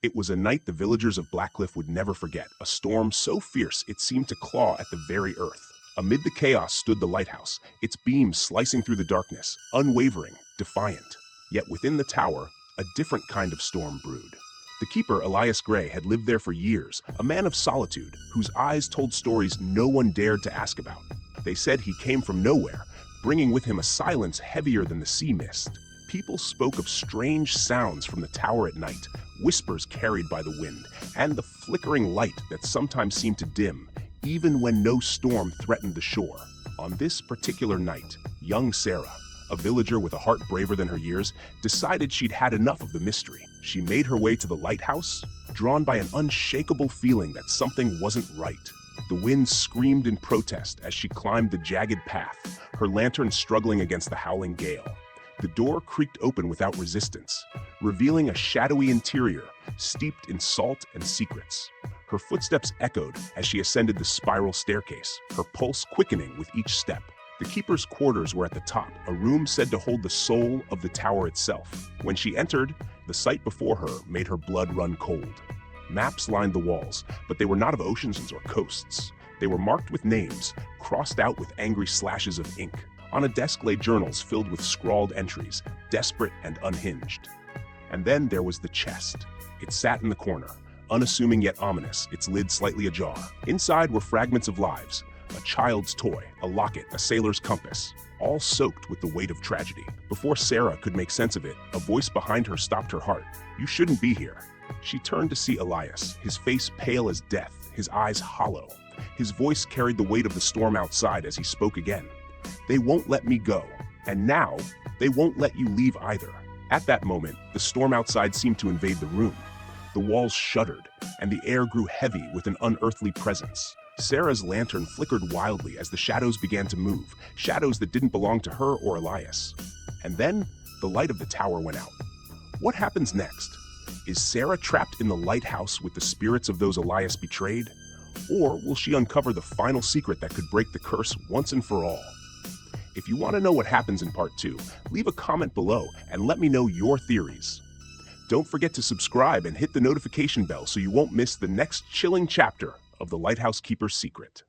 It was a night the villagers of Blackcliff would never forget, a storm so fierce it seemed to claw at the very earth. Amid the chaos stood the lighthouse, its beams slicing through the darkness, unwavering, defiant. Yet within the tower, a different kind of storm brewed. The keeper, Elias Gray, had lived there for years, a man of solitude, whose eyes told stories no one dared to ask about. They said he came from nowhere, bringing with him a silence heavier than the sea mist. People spoke of strange sounds from the tower at night, whispers carried by the wind, and the flickering light that sometimes seemed to dim, even when no storm threatened the shore. On this particular night, young Sarah, a villager with a heart braver than her years, decided she'd had enough of the mystery. She made her way to the lighthouse, drawn by an unshakable feeling that something wasn't right. The wind screamed in protest as she climbed the jagged path, her lantern struggling against the howling gale. The door creaked open without resistance, revealing a shadowy interior steeped in salt and secrets. Her footsteps echoed as she ascended the spiral staircase, her pulse quickening with each step. The keeper's quarters were at the top, a room said to hold the soul of the tower itself. When she entered, the sight before her made her blood run cold. Maps lined the walls, but they were not of oceans or coasts. They were marked with names, crossed out with angry slashes of ink. On a desk lay journals filled with scrawled entries, desperate and unhinged. And then there was the chest. It sat in the corner, unassuming yet ominous, its lid slightly ajar. Inside were fragments of lives, a child's toy, a locket, a sailor's compass, all soaked with the weight of tragedy. Before Sarah could make sense of it, a voice behind her stopped her heart. "You shouldn't be here." She turned to see Elias, his face pale as death, his eyes hollow. His voice carried the weight of the storm outside as he spoke again. "They won't let me go, and now they won't let you leave either." At that moment, the storm outside seemed to invade the room. The walls shuddered, and the air grew heavy with an unearthly presence. Sarah's lantern flickered wildly as the shadows began to move, shadows that didn't belong to her or Elias. And then, the light of the tower went out. What happens next? Is Sarah trapped in the lighthouse with the spirits of those Elias betrayed? Or will she uncover the final secret that could break the curse once and for all? If you want to know what happens in part 2, leave a comment below and let me know your theories. Don't forget to subscribe and hit the notification bell so you won't miss the next chilling chapter of The Lighthouse Keeper's Secret.